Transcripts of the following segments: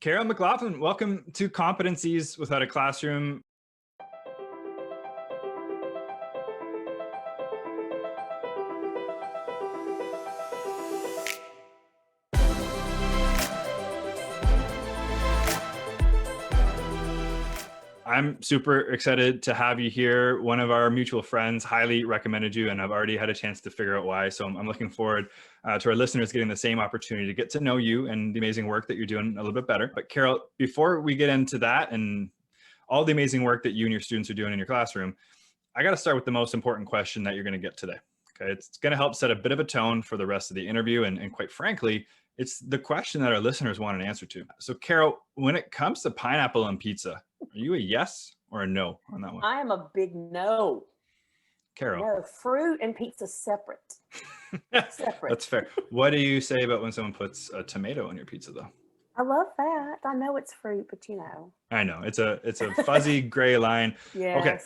Carol McLaughlin, welcome to Competencies Without a Classroom. I'm super excited to have you here. One of our mutual friends highly recommended you, and I've already had a chance to figure out why. So I'm looking forward to our listeners getting the same opportunity to get to know you and the amazing work that you're doing a little bit better. But Carol, before we get into that and all the amazing work that you and your students are doing in your classroom, I got to start with the most important question that you're going to get today. Okay, it's going to help set a bit of a tone for the rest of the interview. And quite frankly, it's the question that our listeners want an answer to. So Carol, when it comes to pineapple on pizza, are you a yes or a no on that one? I am a big no. Carol. No, fruit and pizza separate. Separate. That's fair. What do you say about when someone puts a tomato on your pizza though? I love that. I know it's fruit, but you know. I know. It's a fuzzy gray line. Yes. Okay.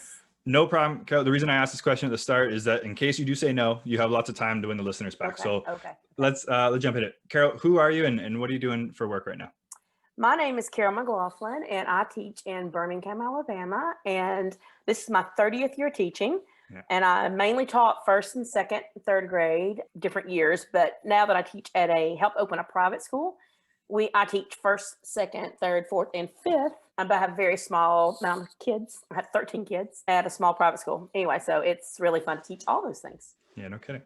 No problem, Carol. The reason I asked this question at the start is that in case you do say no, you have lots of time to win the listeners back. Okay, So let's jump into it. Carol, who are you and what are you doing for work right now? My name is Carol McLaughlin, and I teach in Birmingham, Alabama. And this is my 30th year teaching. Yeah. And I mainly taught first and second, third grade, different years. But now that I teach at help open a private school, I teach first, second, third, fourth, and fifth. But I have a very small amount of kids. I have 13 kids at a small private school. Anyway, so it's really fun to teach all those things. Yeah, no kidding.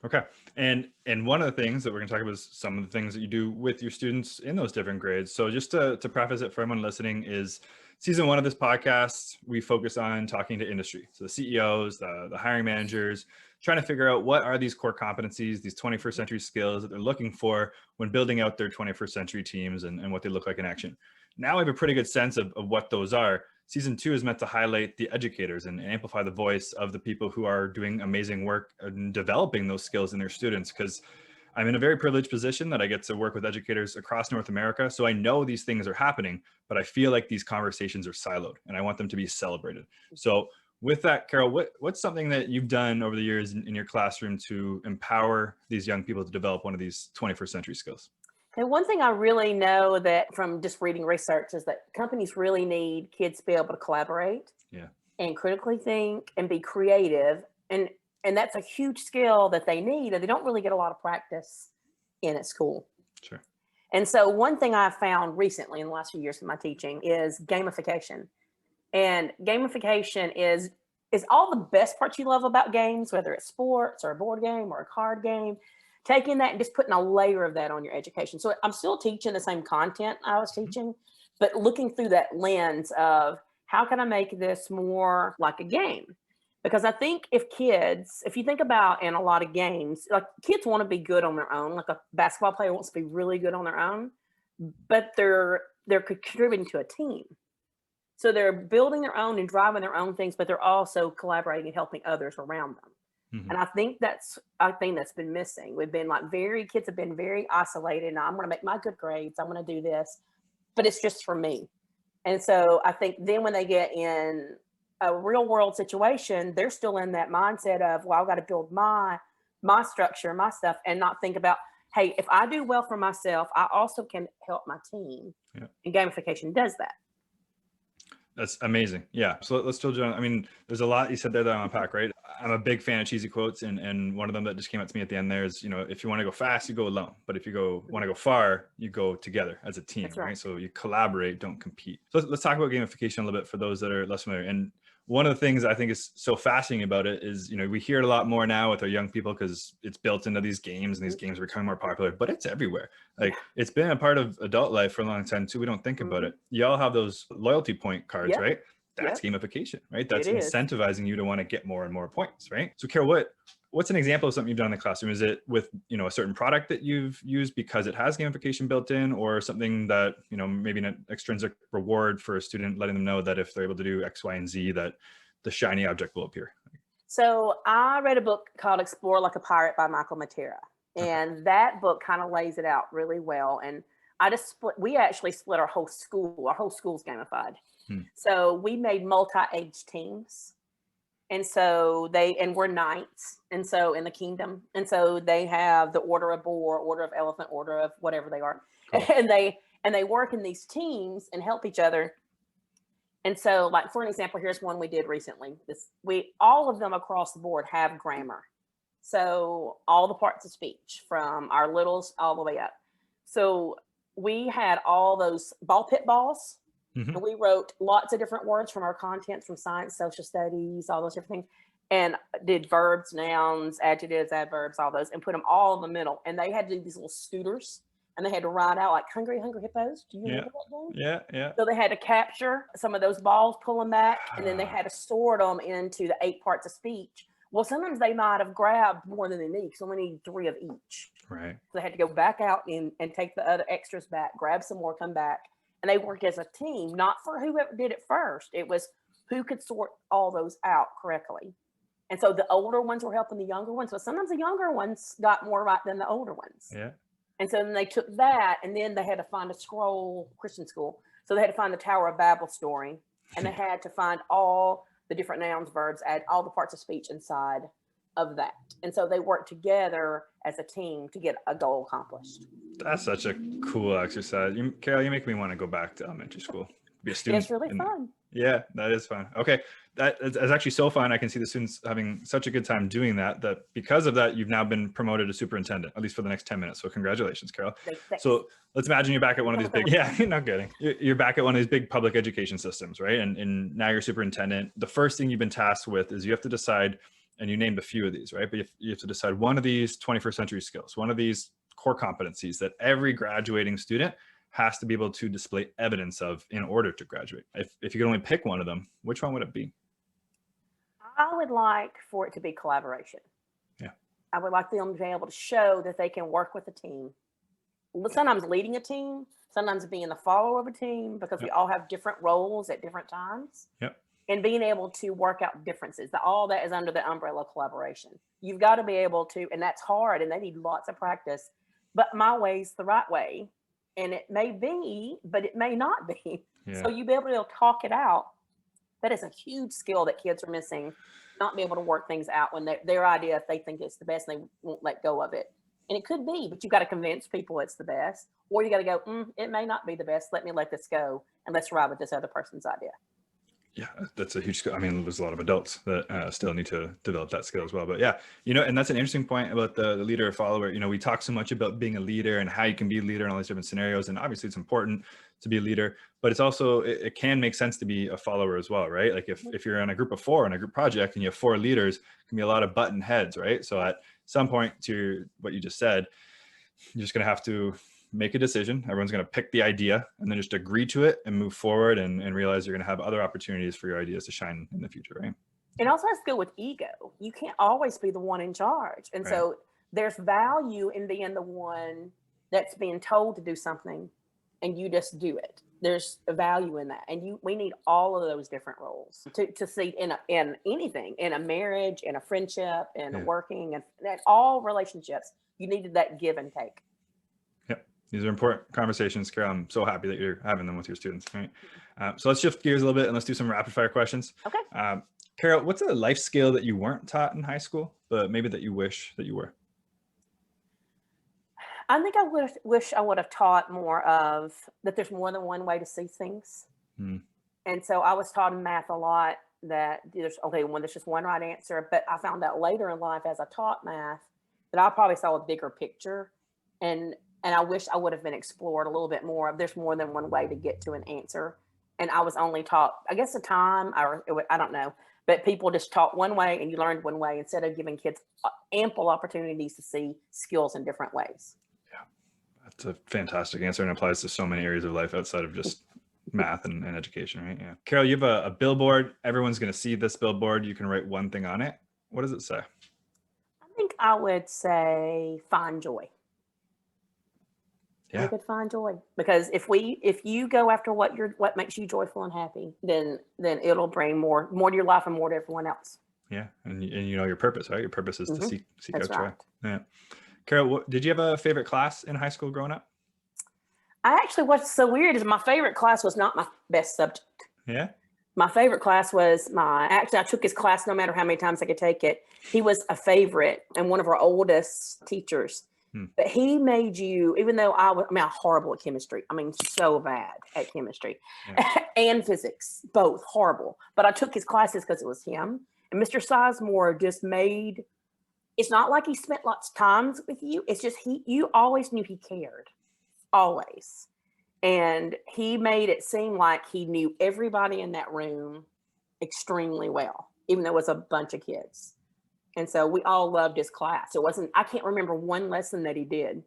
Okay. And one of the things that we're going to talk about is some of the things that you do with your students in those different grades. So just to preface it for everyone listening is season 1 of this podcast, we focus on talking to industry. So the CEOs, the hiring managers, trying to figure out what are these core competencies, these 21st century skills that they're looking for when building out their 21st century teams and what they look like in action. Now we have a pretty good sense of what those are. Season 2 is meant to highlight the educators and amplify the voice of the people who are doing amazing work and developing those skills in their students. Because I'm in a very privileged position that I get to work with educators across North America. So I know these things are happening, but I feel like these conversations are siloed and I want them to be celebrated. So with that, Carol, what's something that you've done over the years in your classroom to empower these young people to develop one of these 21st century skills? And one thing I really know that from just reading research is that companies really need kids to be able to collaborate and critically think and be creative. And that's a huge skill that they need and they don't really get a lot of practice in at school. Sure. And so one thing I've found recently in the last few years of my teaching is gamification. And gamification is all the best parts you love about games, whether it's sports or a board game or a card game. Taking that and just putting a layer of that on your education. So I'm still teaching the same content I was teaching, but looking through that lens of how can I make this more like a game? Because I think if you think about in a lot of games, like kids want to be good on their own, like a basketball player wants to be really good on their own, but they're contributing to a team. So they're building their own and driving their own things, but they're also collaborating and helping others around them. And I think that's been missing. Kids have been very isolated. Now I'm going to make my good grades. I'm going to do this, but it's just for me. And so I think then when they get in a real world situation, they're still in that mindset of, well, I've got to build my structure, my stuff, and not think about, hey, if I do well for myself, I also can help my team. Yeah. And gamification does that. That's amazing. Yeah. So let's still jump. I mean, there's a lot you said there that I unpack, right? I'm a big fan of cheesy quotes. And one of them that just came up to me at the end there is, if you want to go fast, you go alone. But if you want to go far, you go together as a team, That's right? So you collaborate, don't compete. So let's talk about gamification a little bit for those that are less familiar. And one of the things I think is so fascinating about it is, we hear it a lot more now with our young people because it's built into these games and these games are becoming more popular, but it's everywhere. Like it's been a part of adult life for a long time too. We don't think about it. You all have those loyalty point cards, right? That's gamification, right? That's incentivizing you to want to get more and more points, right? So Carol, what's an example of something you've done in the classroom? Is it with, a certain product that you've used because it has gamification built in, or something that, maybe an extrinsic reward for a student, letting them know that if they're able to do X, Y, and Z, that the shiny object will appear? So I read a book called Explore Like a Pirate by Michael Matera. And that book kind of lays it out really well. And we actually split our whole school's gamified. So we made multi-age teams. And so we're knights. And so in the kingdom. And so they have the order of boar, order of elephant, order of whatever they are. Cool. and they work in these teams and help each other. And so, like, for an example, here's one we did recently. All of them across the board have grammar. So all the parts of speech, from our littles all the way up. So we had all those ball pit balls, and we wrote lots of different words from our content, from science, social studies, all those different things, and did verbs, nouns, adjectives, adverbs, all those, and put them all in the middle. And they had to do these little scooters, and they had to ride out like Hungry Hippos. Do you remember that game? Yeah. So they had to capture some of those balls, pull them back, and then they had to sort them into the 8 parts of speech. Well, sometimes they might have grabbed more than they need, because we need 3 of each. Right. So they had to go back out and take the other extras back, grab some more, come back. And they worked as a team, not for whoever did it first. It was who could sort all those out correctly. And so the older ones were helping the younger ones, but sometimes the younger ones got more right than the older ones. Yeah. And so then they took that, and then they had to find a scroll, Christian school. So they had to find the Tower of Babel story, and they had to find all the different nouns, verbs, add all the parts of speech inside of that. And so they worked together as a team to get a goal accomplished. That's such a cool exercise. Carol, you make me want to go back to elementary school, be a student. It's really fun. Yeah, that is fun. Okay, that's actually so fun. I can see the students having such a good time doing that, that because of that, you've now been promoted to superintendent, at least for the next 10 minutes. So congratulations, Carol. Thanks. So let's imagine you're back at one of these big, yeah, not kidding. You're back at one of these big public education systems, right? And now you're superintendent. The first thing you've been tasked with is you have to decide, and you named a few of these, right? But you have to decide one of these 21st century skills, one of these core competencies that every graduating student has to be able to display evidence of in order to graduate. If you could only pick one of them, which one would it be? I would like for it to be collaboration. Yeah. I would like them to be able to show that they can work with a team. Sometimes leading a team, sometimes being the follower of a team, because we all have different roles at different times. Yep. And being able to work out differences. All that is under the umbrella of collaboration. You've got to be able to, and that's hard, and they need lots of practice. But my way's the right way. And it may be, but it may not be. Yeah. So you be able to talk it out. That is a huge skill that kids are missing, not be able to work things out when their idea, if they think it's the best, they won't let go of it. And it could be, but you've got to convince people it's the best, or you got to go, it may not be the best. Let me let this go, and let's ride with this other person's idea. Yeah, that's a huge skill. I mean, there's a lot of adults that still need to develop that skill as well. But yeah, and that's an interesting point about the leader or follower. We talk so much about being a leader and how you can be a leader in all these different scenarios. And obviously it's important to be a leader, but it's also, it can make sense to be a follower as well, right? Like if you're in a group of 4 in a group project and you have 4 leaders, it can be a lot of button heads, right? So at some point, to what you just said, you're just going to have to make a decision. Everyone's going to pick the idea and then just agree to it and move forward and realize you're going to have other opportunities for your ideas to shine in the future, right? It also has to go with ego. You can't always be the one in charge. And so there's value in being the one that's being told to do something and you just do it. There's a value in that. And we need all of those different roles to see in anything, in a marriage, in a friendship, in working, and all relationships, you needed that give and take. These are important conversations, Carol. I'm so happy that you're having them with your students. Right? So let's shift gears a little bit and let's do some rapid fire questions. Okay. Carol, what's a life skill that you weren't taught in high school, but maybe that you wish that you were? I think I wish I would have taught more of that there's more than one way to see things. And so I was taught in math a lot that there's just one right answer. But I found out later in life as I taught math that I probably saw a bigger picture. And I wish I would have been explored a little bit more. There's more than one way to get to an answer. And I was only taught, I guess, I don't know, but people just taught one way and you learned one way instead of giving kids ample opportunities to see skills in different ways. Yeah, that's a fantastic answer and applies to so many areas of life outside of just math and education, right? Yeah. Carol, you have a billboard. Everyone's going to see this billboard. You can write one thing on it. What does it say? I think I would say find joy. Yeah. You could find joy, because if you go after what makes you joyful and happy, then it'll bring more to your life and more to everyone else. Yeah, and you know your purpose, right? Your purpose is to seek That's out joy. right. Yeah. Carol, did you have a favorite class in high school growing up? What's so weird is my favorite class was not my best subject. Yeah. My favorite class was I took his class no matter how many times I could take it. He was a favorite and one of our oldest teachers. But he made you, even though I'm horrible at chemistry. I mean, so bad at chemistry and physics, both horrible. But I took his classes because it was him. And Mr. Sizemore just made, it's not like he spent lots of times with you. It's just you always knew he cared, always. And he made it seem like he knew everybody in that room extremely well, even though it was a bunch of kids. And so we all loved his class. I can't remember one lesson that he did,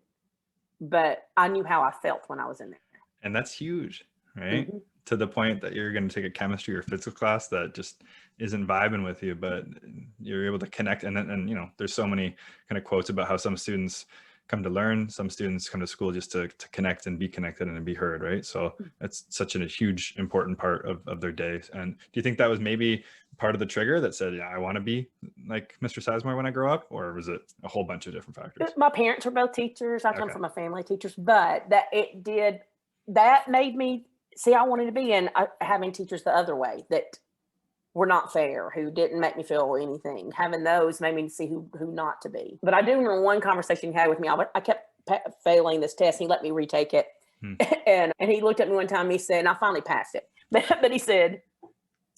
but I knew how I felt when I was in there. And that's huge, right? To the point that you're going to take a chemistry or physics class that just isn't vibing with you, but you're able to connect. And you know, there's so many kind of quotes about how some students come to learn, some students come to school just to connect and be connected and be heard, right? So it's such a huge, important part of their day. And do you think that was maybe part of the trigger that said, yeah, I want to be like Mr. Sizemore when I grow up? Or was it a whole bunch of different factors? My parents were both teachers. I come from a family of teachers, but that made me see I wanted to be in having teachers the other way that were not fair, who didn't make me feel anything. Having those made me see who not to be. But I do remember one conversation he had with me. I kept failing this test. He let me retake it. And he looked at me one time and he said, and I finally passed it. But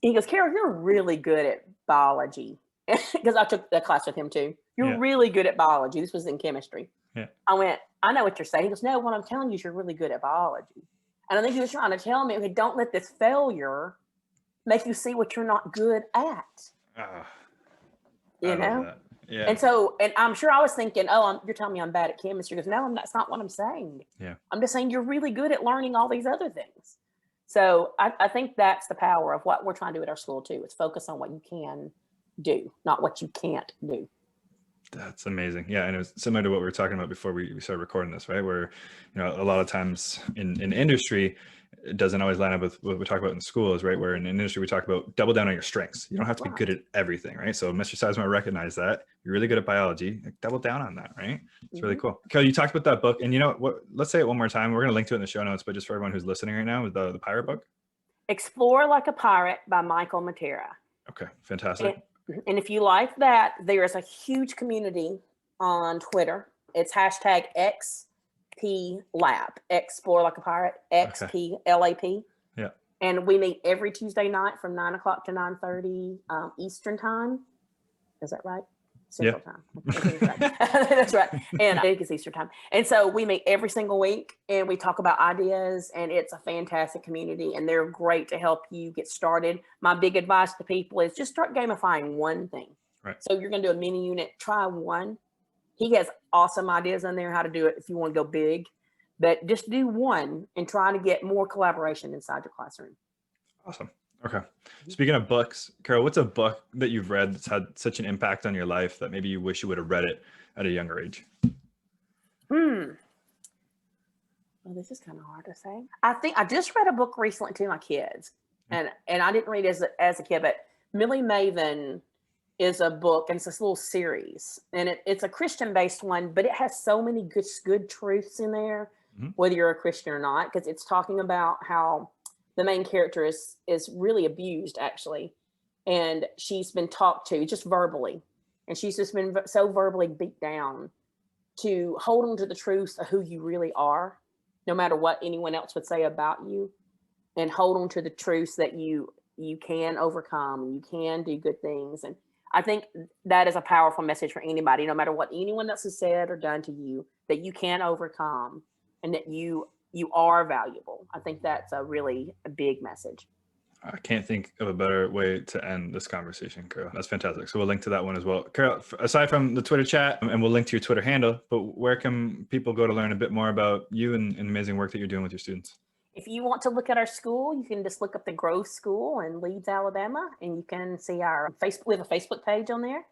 he goes, Carol, you're really good at biology. Because I took that class with him too. You're really good at biology. This was in chemistry. I went, I know what you're saying. He goes, no, what I'm telling you is you're really good at biology. And I think he was trying to tell me, okay, don't let this failure make you see what you're not good at. You know? Yeah. And I'm sure I was thinking, oh, you're telling me I'm bad at chemistry. He goes, no, that's not what I'm saying. I'm just saying you're really good at learning all these other things. So I think that's the power of what we're trying to do at our school too, is focus on what you can do, not what you can't do. That's amazing. Yeah. And it was similar to what we were talking about before we started recording this, right? Where, you know, a lot of times in industry, it doesn't always line up with what we talk about in schools, right? Where in industry, we talk about double down on your strengths. You don't have to be good at everything, right? So Mr. Sizemore recognized that. You're really good at biology. Like, double down on that, right? It's really cool. Kelly, you talked about that book, and you know what? Let's say it one more time. We're going to link to it in the show notes, but just for everyone who's listening right now, with the pirate book. Explore Like a Pirate by Michael Matera. Okay, fantastic. And if you like that, there is a huge community on Twitter. It's hashtag XPLAP, Explore Like a Pirate, XPLAP. Yeah. And we meet every Tuesday night from 9 o'clock to 9:30 Eastern time. Is that right? Central time. That's right. And I think it's Eastern time. And so we meet every single week and we talk about ideas, and it's a fantastic community and they're great to help you get started. My big advice to people is just start gamifying one thing. Right. So you're going to do a mini unit, try one. He has awesome ideas on there how to do it if you want to go big, but just do one and try to get more collaboration inside your classroom. Awesome. Okay. Speaking of books, Carol, what's a book that you've read that's had such an impact on your life that maybe you wish you would have read it at a younger age? Well, this is kind of hard to say. I think I just read a book recently to my kids, and I didn't read it as a kid, but Millie Maven is a book, and it's this little series, and it's a Christian-based one, but it has so many good truths in there, whether you're a Christian or not, because it's talking about how the main character is really abused, actually, and she's been talked to just verbally, and she's just been so verbally beat down to hold on to the truth of who you really are, no matter what anyone else would say about you, and hold on to the truths that you can overcome and you can do good things. And I think that is a powerful message for anybody, no matter what anyone else has said or done to you, that you can overcome and that you are valuable. I think that's a really big message. I can't think of a better way to end this conversation, Carol. That's fantastic. So we'll link to that one as well. Carol, aside from the Twitter chat, and we'll link to your Twitter handle, but where can people go to learn a bit more about you and the amazing work that you're doing with your students? If you want to look at our school, you can just look up the Grove School in Leeds, Alabama, and you can see our Facebook. We have a Facebook page on there,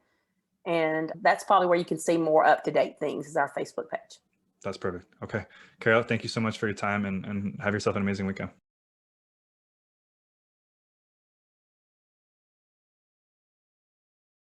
and that's probably where you can see more up-to-date things, is our Facebook page. That's perfect. Okay. Carol, thank you so much for your time, and have yourself an amazing weekend.